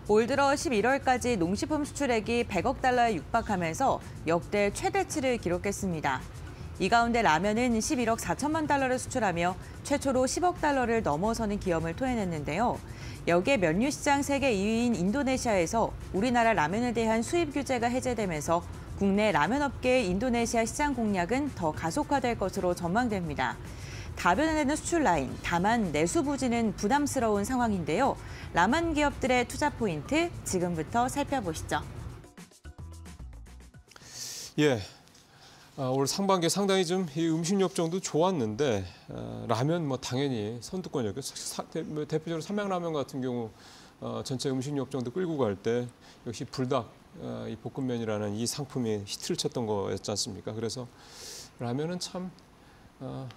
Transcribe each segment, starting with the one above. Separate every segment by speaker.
Speaker 1: 올 들어 11월까지 농식품 수출액이 100억 달러에 육박하면서 역대 최대치를 기록했습니다. 이 가운데 라면은 11억 4천만 달러를 수출하며 최초로 10억 달러를 넘어서는 기염을 토해냈는데요. 여기에 면류 시장 세계 2위인 인도네시아에서 우리나라 라면에 대한 수입 규제가 해제되면서 국내 라면 업계의 인도네시아 시장 공략은 더 가속화될 것으로 전망됩니다. 다변화되는 수출 라인, 다만 내수 부진은 부담스러운 상황인데요. 라면 기업들의 투자 포인트 지금부터 살펴보시죠.
Speaker 2: 예, 올 상반기에 상당히 좀 이 음식 업종도 좋았는데 라면 뭐 당연히 선두권이었고 대표적으로 삼양라면 같은 경우 전체 음식 업종도 끌고 갈 때 역시 불닭 이 볶음면이라는 이 상품이 히트를 쳤던 거였지 않습니까? 그래서 라면은 참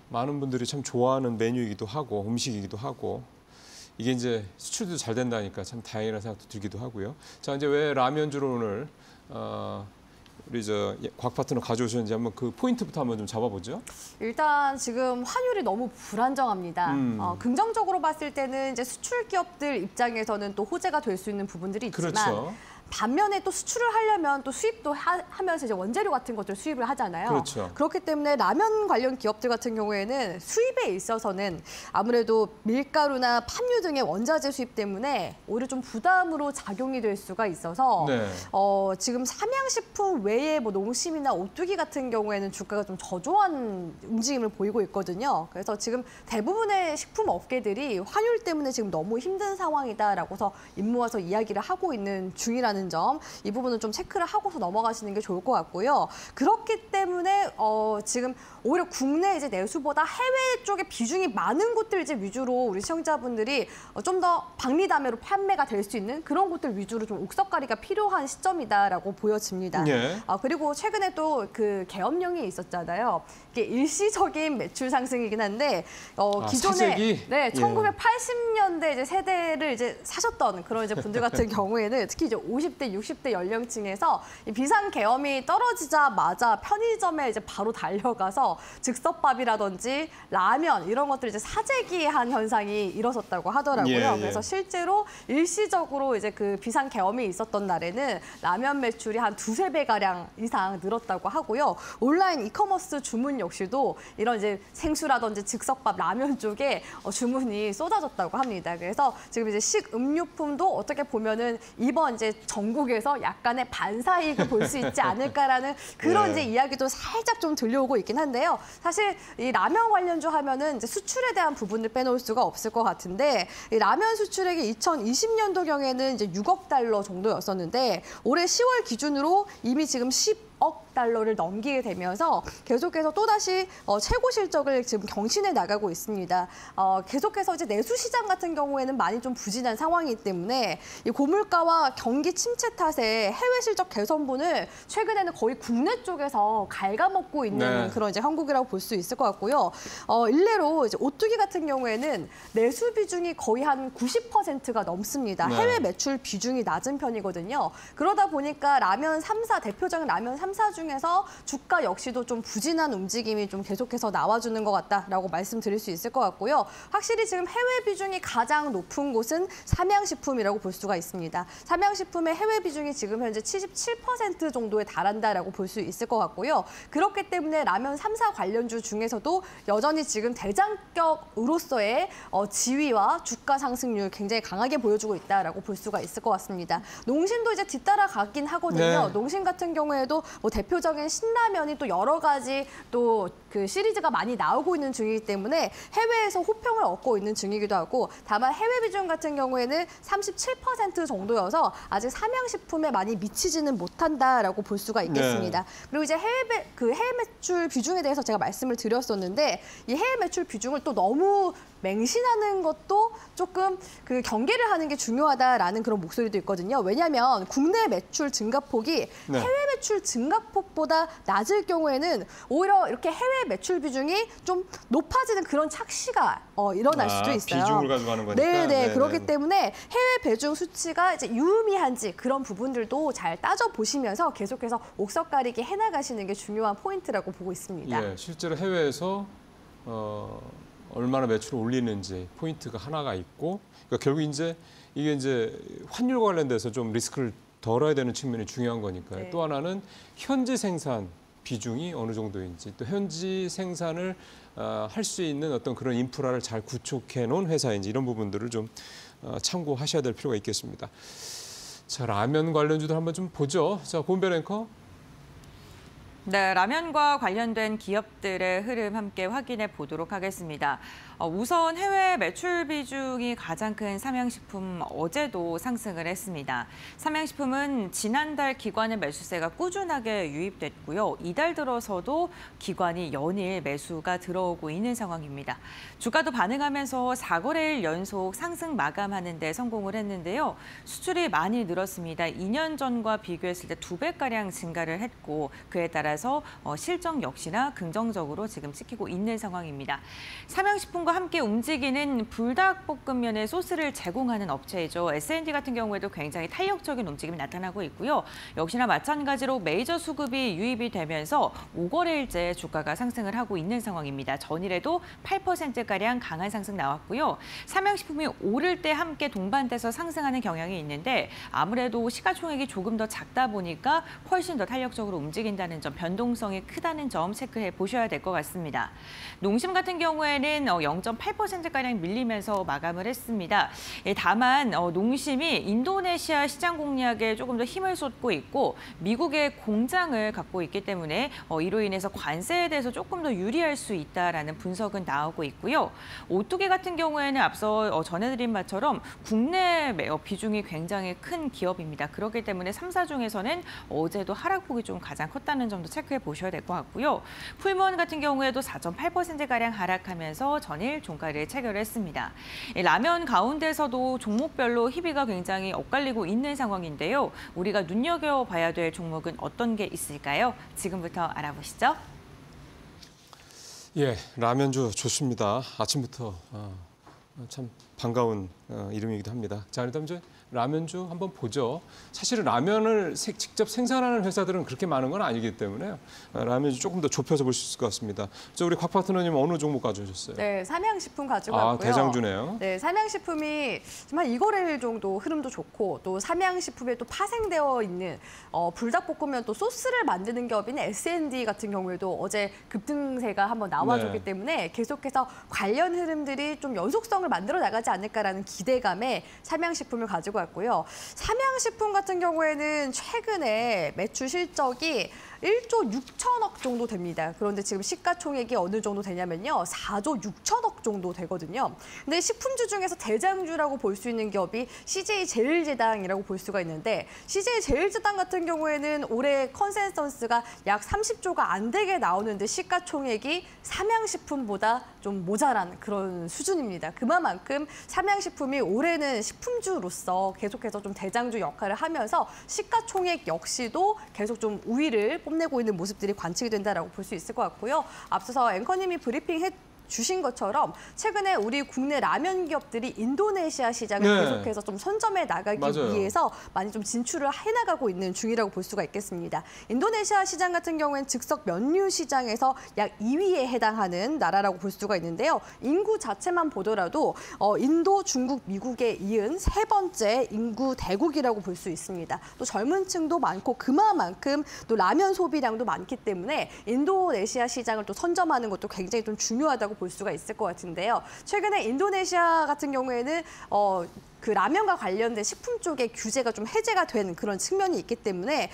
Speaker 2: 많은 분들이 참 좋아하는 메뉴이기도 하고 음식이기도 하고 이게 이제 수출도 잘 된다니까 참 다행이라는 생각도 들기도 하고요. 자, 이제 왜 라면주로 오늘 우리 곽 파트너 가져오셨는지 한번 그 포인트부터 한번 좀 잡아보죠.
Speaker 3: 일단 지금 환율이 너무 불안정합니다. 긍정적으로 봤을 때는 이제 수출 기업들 입장에서는 또 호재가 될 수 있는 부분들이 있지만
Speaker 2: 그렇죠.
Speaker 3: 반면에 또 수출을 하려면 또 수입도 하면서 이제 원재료 같은 것들 수입을 하잖아요.
Speaker 2: 그렇죠.
Speaker 3: 그렇기 때문에 라면 관련 기업들 같은 경우에는 수입에 있어서는 아무래도 밀가루나 팜유 등의 원자재 수입 때문에 오히려 좀 부담으로 작용이 될 수가 있어서
Speaker 2: 네.
Speaker 3: 지금 삼양식품 외에 뭐 농심이나 오뚜기 같은 경우에는 주가가 좀 저조한 움직임을 보이고 있거든요. 그래서 지금 대부분의 식품 업계들이 환율 때문에 지금 너무 힘든 상황이다라고서 입모아서 이야기를 하고 있는 중이라는 점, 이 부분은 좀 체크를 하고서 넘어가시는 게 좋을 것 같고요. 그렇기 때문에 지금 오히려 국내 이제 내수보다 해외 쪽에 비중이 많은 곳들 이제 위주로 우리 시청자분들이 좀 더 박리담회로 판매가 될 수 있는 그런 곳들 위주로 좀 옥석가리가 필요한 시점이다라고 보여집니다.
Speaker 2: 예.
Speaker 3: 그리고 최근에 또 그 계엄령이 있었잖아요. 이게 일시적인 매출 상승이긴 한데 기존에
Speaker 2: 사재기?
Speaker 3: 네, 1980년대 이제 세대를 이제 사셨던 그런 이제 분들 같은 경우에는 특히 이제 50대, 60대 연령층에서 이 비상 계엄이 떨어지자마자 편의점에 이제 바로 달려가서 즉석밥이라든지 라면 이런 것들 이제 사재기한 현상이 일어섰다고 하더라고요.
Speaker 2: 예.
Speaker 3: 그래서 실제로 일시적으로 이제 그 비상 계엄이 있었던 날에는 라면 매출이 한 2~3배 가량 이상 늘었다고 하고요. 온라인 이커머스 주문 역시도 이런 이제 생수라든지 즉석밥, 라면 쪽에 주문이 쏟아졌다고 합니다. 그래서 지금 이제 식음료품도 어떻게 보면은 이번 이제 전국에서 약간의 반사이익을 볼 수 있지 않을까라는 그런 이제 이야기도 살짝 좀 들려오고 있긴 한데요. 사실 이 라면 관련주 하면은 이제 수출에 대한 부분을 빼놓을 수가 없을 것 같은데 이 라면 수출액이 2020년도경에는 이제 6억 달러 정도였었는데 올해 10월 기준으로 이미 지금 10억 달러를 넘기게 되면서 계속해서 또다시 최고 실적을 지금 경신해 나가고 있습니다. 계속해서 이제 내수 시장 같은 경우에는 많이 좀 부진한 상황이기 때문에 이 고물가와 경기 침체 탓에 해외 실적 개선분을 최근에는 거의 국내 쪽에서 갉아먹고 있는 그런 이제 형국이라고 볼 수 있을 것 같고요. 일례로 이제 오뚜기 같은 경우에는 내수 비중이 거의 한 90%가 넘습니다. 해외 매출 비중이 낮은 편이거든요. 그러다 보니까 라면 3사 대표적인 라면 3사 중에서 주가 역시도 좀 부진한 움직임이 좀 계속해서 나와주는 것 같다라고 말씀드릴 수 있을 것 같고요. 확실히 지금 해외 비중이 가장 높은 곳은 삼양식품이라고 볼 수가 있습니다. 삼양식품의 해외 비중이 지금 현재 77% 정도에 달한다라고 볼 수 있을 것 같고요. 그렇기 때문에 라면 3사 관련주 중에서도 여전히 지금 대장격으로서의 지위와 주가 상승률 굉장히 강하게 보여주고 있다라고 볼 수가 있을 것 같습니다. 농심도 이제 뒤따라 가긴 하거든요. 농심 같은 경우에도 뭐 대표적인 신라면이 또 여러 가지 또 그 시리즈가 많이 나오고 있는 중이기 때문에 해외에서 호평을 얻고 있는 중이기도 하고 다만 해외 비중 같은 경우에는 37% 정도여서 아직 삼양식품에 많이 미치지는 못한다라고 볼 수가 있겠습니다. 그리고 이제 해외 매출 비중에 대해서 제가 말씀을 드렸었는데 이 해외 매출 비중을 또 너무 맹신하는 것도 조금 그 경계를 하는 게 중요하다라는 그런 목소리도 있거든요. 왜냐하면 국내 매출 증가폭이 해외 매출 증가폭보다 낮을 경우에는 오히려 이렇게 해외 매출 비중이 좀 높아지는 그런 착시가 일어날 수도 있어요.
Speaker 2: 비중을 가져가는 거니까.
Speaker 3: 네네. 그렇기 때문에 해외 배중 수치가 이제 유의미한지 그런 부분들도 잘 따져보시면서 계속해서 옥석 가리기 해나가시는 게 중요한 포인트라고 보고 있습니다.
Speaker 2: 예, 실제로 해외에서 얼마나 매출을 올리는지 포인트가 하나가 있고, 그러니까 결국 이제 이게 이제 환율과 관련돼서 좀 리스크를 덜어야 되는 측면이 중요한 거니까요.
Speaker 3: 네.
Speaker 2: 또 하나는 현지 생산 비중이 어느 정도인지, 또 현지 생산을 할 수 있는 어떤 그런 인프라를 잘 구축해 놓은 회사인지 이런 부분들을 좀 참고하셔야 될 필요가 있겠습니다. 자, 라면 관련주들 한번 좀 보죠. 자, 본별 앵커.
Speaker 1: 네, 라면과 관련된 기업들의 흐름 함께 확인해 보도록 하겠습니다. 우선 해외 매출 비중이 가장 큰 삼양식품 어제도 상승을 했습니다. 삼양식품은 지난달 기관의 매수세가 꾸준하게 유입됐고요. 이달 들어서도 기관이 연일 매수가 들어오고 있는 상황입니다. 주가도 반응하면서 4거래일 연속 상승 마감하는 데 성공을 했는데요. 수출이 많이 늘었습니다. 2년 전과 비교했을 때 2배가량 증가를 했고 그에 따라서 실적 역시나 긍정적으로 지금 찍히고 있는 상황입니다. 삼양식품과 함께 움직이는 불닭볶음면의 소스를 제공하는 업체이죠. S&D 같은 경우에도 굉장히 탄력적인 움직임이 나타나고 있고요. 역시나 마찬가지로 메이저 수급이 유입이 되면서 5거래일째 주가가 상승을 하고 있는 상황입니다. 전일에도 8%가량 강한 상승 나왔고요. 삼양식품이 오를 때 함께 동반돼서 상승하는 경향이 있는데 아무래도 시가총액이 조금 더 작다 보니까 훨씬 더 탄력적으로 움직인다는 점, 변동성이 크다는 점 체크해 보셔야 될 것 같습니다. 농심 같은 경우에는 0.8%가량 밀리면서 마감을 했습니다. 다만 농심이 인도네시아 시장 공략에 조금 더 힘을 쏟고 있고 미국의 공장을 갖고 있기 때문에 이로 인해서 관세에 대해서 조금 더 유리할 수 있다라는 분석은 나오고 있고요. 오뚜기 같은 경우에는 앞서 전해드린 바처럼 국내 비중이 굉장히 큰 기업입니다. 그렇기 때문에 3사 중에서는 어제도 하락폭이 좀 가장 컸다는 점도 체크해 보셔야 될 것 같고요. 풀무원 같은 경우에도 4.8%가량 하락하면서 전일 종가를 체결했습니다. 라면 가운데서도 종목별로 희비가 굉장히 엇갈리고 있는 상황인데요. 우리가 눈여겨봐야 될 종목은 어떤 게 있을까요? 지금부터 알아보시죠.
Speaker 2: 예, 라면주 좋습니다. 아침부터 참 반가운 이름이기도 합니다. 자, 일단 이제 라면주 한번 보죠. 사실은 라면을 직접 생산하는 회사들은 그렇게 많은 건 아니기 때문에 라면주 조금 더 좁혀서 볼 수 있을 것 같습니다. 저 우리 곽 파트너님 어느 종목 가져오셨어요?
Speaker 3: 네, 삼양식품 가지고 왔고요.
Speaker 2: 대장주네요.
Speaker 3: 네, 삼양식품이 지금 한 2거래일 정도 흐름도 좋고 또 삼양식품에 또 파생되어 있는 불닭볶음면 또 소스를 만드는 기업인 S&D 같은 경우에도 어제 급등세가 한번 나와줬기
Speaker 2: 네.
Speaker 3: 때문에 계속해서 관련 흐름들이 좀 연속성을 만들어 나가지 않을까라는 기대감에 삼양식품을 가지고 왔고요. 삼양식품 같은 경우에는 최근에 매출 실적이 1조 6천억 정도 됩니다. 그런데 지금 시가총액이 어느 정도 되냐면요. 4조 6천억 정도 되거든요. 근데 식품주 중에서 대장주라고 볼 수 있는 기업이 CJ제일제당이라고 볼 수가 있는데 CJ제일제당 같은 경우에는 올해 컨센서스가 약 30조가 안 되게 나오는데 시가총액이 삼양식품보다 좀 모자란 그런 수준입니다. 그만큼 삼양식품이 올해는 식품주로서 계속해서 좀 대장주 역할을 하면서 시가총액 역시도 계속 좀 우위를 뽐내고 있는 모습들이 관측이 된다라고 볼 수 있을 것 같고요. 앞서서 앵커님이 브리핑 주신 것처럼 최근에 우리 국내 라면 기업들이 인도네시아 시장을 계속해서 좀 선점해 나가기 위해서 많이 좀 진출을 해나가고 있는 중이라고 볼 수가 있겠습니다. 인도네시아 시장 같은 경우에는 즉석 면류 시장에서 약 2위에 해당하는 나라라고 볼 수가 있는데요. 인구 자체만 보더라도 인도, 중국, 미국에 이은 3번째 인구 대국이라고 볼 수 있습니다. 또 젊은 층도 많고 그만큼 또 라면 소비량도 많기 때문에 인도네시아 시장을 또 선점하는 것도 굉장히 좀 중요하다고 볼 수가 있을 것 같은데요. 최근에 인도네시아 같은 경우에는 그 라면과 관련된 식품 쪽에 규제가 좀 해제가 된 그런 측면이 있기 때문에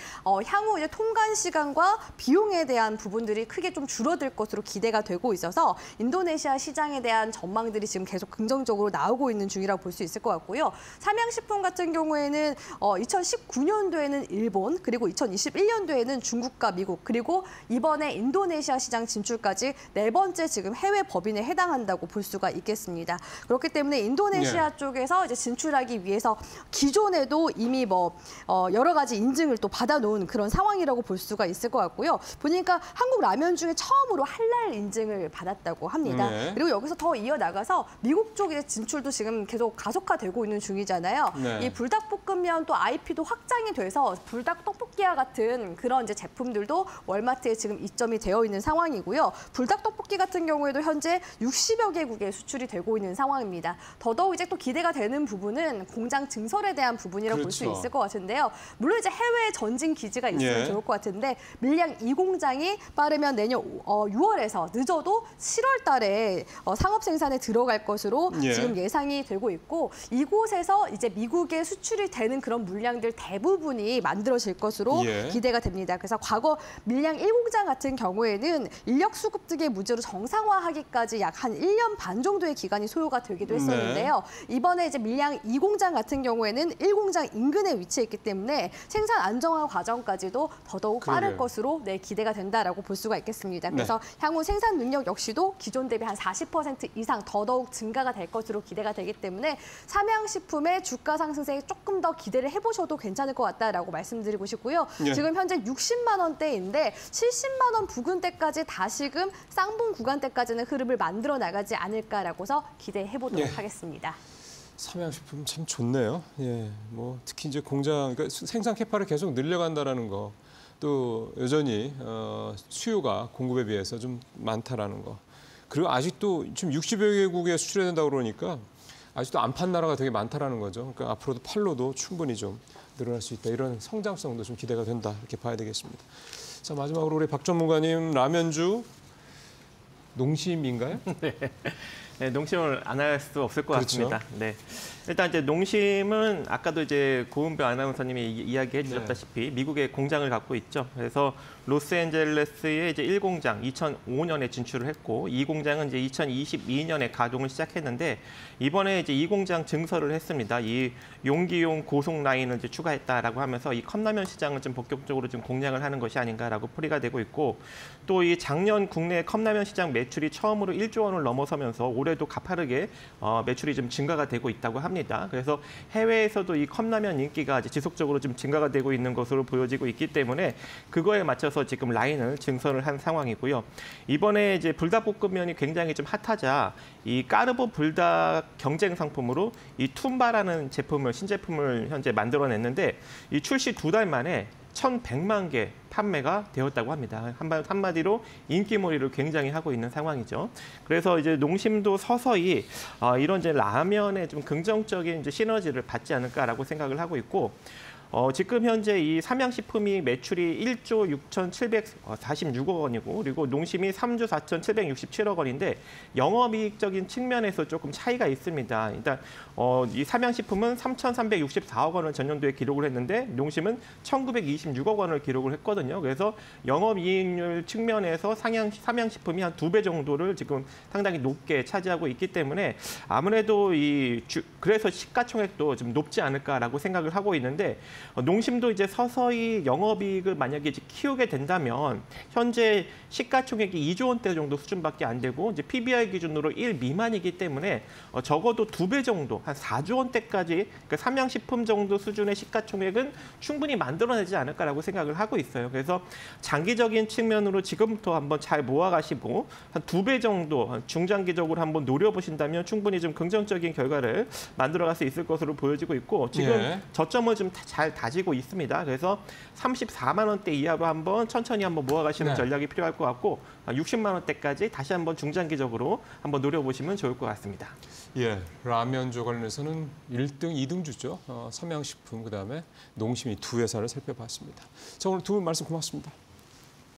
Speaker 3: 향후 이제 통관 시간과 비용에 대한 부분들이 크게 좀 줄어들 것으로 기대가 되고 있어서 인도네시아 시장에 대한 전망들이 지금 계속 긍정적으로 나오고 있는 중이라고 볼 수 있을 것 같고요. 삼양식품 같은 경우에는 2019년도에는 일본, 그리고 2021년도에는 중국과 미국, 그리고 이번에 인도네시아 시장 진출까지 4번째 지금 해외 법인에 해당한다고 볼 수가 있겠습니다. 그렇기 때문에 인도네시아 쪽에서 이제 진출하기 위해서 기존에도 이미 여러 가지 인증을 또 받아놓은 그런 상황이라고 볼 수가 있을 것 같고요. 보니까 한국 라면 중에 처음으로 할랄 인증을 받았다고 합니다. 그리고 여기서 더 이어나가서 미국 쪽의 진출도 지금 계속 가속화되고 있는 중이잖아요. 이 불닭볶음면 또 IP도 확장이 돼서 불닭 떡볶이 떡볶이와 같은 그런 이제 제품들도 월마트에 지금 입점이 되어 있는 상황이고요. 불닭떡볶이 같은 경우에도 현재 60여 개국에 수출이 되고 있는 상황입니다. 더더욱 이제 또 기대가 되는 부분은 공장 증설에 대한 부분이라고 볼 수
Speaker 2: 그렇죠.
Speaker 3: 있을 것 같은데요. 물론 이제 해외 전진 기지가 있으면
Speaker 2: 예.
Speaker 3: 좋을 것 같은데 밀양 2공장이 빠르면 내년 6월에서 늦어도 7월 달에 상업 생산에 들어갈 것으로
Speaker 2: 예.
Speaker 3: 지금 예상이 되고 있고 이곳에서 이제 미국에 수출이 되는 그런 물량들 대부분이 만들어질 것으로
Speaker 2: 예.
Speaker 3: 기대가 됩니다. 그래서 과거 밀양 1공장 같은 경우에는 인력 수급 등의 문제로 정상화하기까지 약 한 1년 반 정도의 기간이 소요가 되기도 했었는데요. 이번에 이제 밀양 2공장 같은 경우에는 1공장 인근에 위치했기 때문에 생산 안정화 과정까지도 더더욱 빠를
Speaker 2: 그러게요.
Speaker 3: 것으로 기대가 된다라고 볼 수가 있겠습니다. 그래서 향후 생산 능력 역시도 기존 대비 한 40% 이상 더더욱 증가가 될 것으로 기대가 되기 때문에 삼양식품의 주가 상승세에 조금 더 기대를 해보셔도 괜찮을 것 같다라고 말씀드리고 싶고요.
Speaker 2: 예.
Speaker 3: 지금 현재 60만 원대인데 70만 원 부근대까지 다시금 쌍봉 구간대까지는 흐름을 만들어 나가지 않을까라고서 기대해 보도록
Speaker 2: 예.
Speaker 3: 하겠습니다.
Speaker 2: 삼양식품 참 좋네요. 예, 뭐 특히 이제 공장 그러니까 생산 캐파를 계속 늘려간다라는 거, 또 여전히 수요가 공급에 비해서 좀 많다라는 거. 그리고 아직도 지금 60여 개국에 수출해야 된다고 그러니까 아직도 안 판 나라가 되게 많다라는 거죠. 그러니까 앞으로도 팔로도 충분히 좀 늘어날 수 있다. 이런 성장성도 좀 기대가 된다. 이렇게 봐야 되겠습니다. 자, 마지막으로 우리 박 전문가님 라면주 농심인가요?
Speaker 4: 네, 농심을 안 할 수 없을 것
Speaker 2: 그렇죠.
Speaker 4: 같습니다. 네. 일단 이제 농심은 아까도 이제 고은표 아나운서님이 이야기해 주셨다시피 미국에 공장을 갖고 있죠. 그래서 로스앤젤레스에 이제 1공장 2005년에 진출을 했고 2공장은 이제 2022년에 가동을 시작했는데 이번에 이제 2공장 증설을 했습니다. 이 용기용 고속 라인을 이제 추가했다라고 하면서 이 컵라면 시장을 좀 본격적으로 좀 공략을 하는 것이 아닌가라고 풀이가 되고 있고 또 이 작년 국내 컵라면 시장 매출이 처음으로 1조 원을 넘어서면서 올해도 가파르게 매출이 좀 증가가 되고 있다고 합니다. 그래서 해외에서도 이 컵라면 인기가 이제 지속적으로 좀 증가가 되고 있는 것으로 보여지고 있기 때문에 그거에 맞춰서 지금 라인을 증설을 한 상황이고요. 이번에 이제 불닭볶음면이 굉장히 좀 핫하자 이 까르보 불닭 경쟁 상품으로 이 툼바라는 제품을 신제품을 현재 만들어냈는데 이 출시 2달 만에 1,100만 개 판매가 되었다고 합니다. 한마디로 인기몰이를 굉장히 하고 있는 상황이죠. 그래서 이제 농심도 서서히 이런 이제 라면에 좀 긍정적인 이제 시너지를 받지 않을까라고 생각을 하고 있고. 지금 현재 이 삼양식품이 매출이 1조 6,746억 원이고 그리고 농심이 3조 4,767억 원인데 영업이익적인 측면에서 조금 차이가 있습니다. 일단 이 삼양식품은 3,364억 원을 전년도에 기록을 했는데 농심은 1,926억 원을 기록을 했거든요. 그래서 영업이익률 측면에서 삼양식품이 한 2배 정도를 지금 상당히 높게 차지하고 있기 때문에 아무래도 그래서 시가총액도 좀 높지 않을까라고 생각을 하고 있는데 농심도 이제 서서히 영업이익을 만약에 이제 키우게 된다면 현재 시가총액이 2조 원대 정도 수준밖에 안 되고 이제 PBR 기준으로 1 미만이기 때문에 적어도 2배 정도 한 4조 원대까지 그러니까 삼양식품 정도 수준의 시가총액은 충분히 만들어내지 않을까라고 생각을 하고 있어요. 그래서 장기적인 측면으로 지금부터 한번 잘 모아가시고 한 2배 정도 중장기적으로 한번 노려보신다면 충분히 좀 긍정적인 결과를 만들어갈 수 있을 것으로 보여지고 있고 지금
Speaker 2: 예.
Speaker 4: 저점을 좀 잘 다지고 있습니다. 그래서 34만 원대 이하로 한번 천천히 한번 모아가시는
Speaker 2: 네.
Speaker 4: 전략이 필요할 것 같고 60만 원대까지 다시 한번 중장기적으로 한번 노려보시면 좋을 것 같습니다.
Speaker 2: 예, 라면주 관련해서는 1등, 2등주죠. 삼양식품, 그다음에 농심이 두 회사를 살펴봤습니다. 자, 오늘 두 분 말씀 고맙습니다.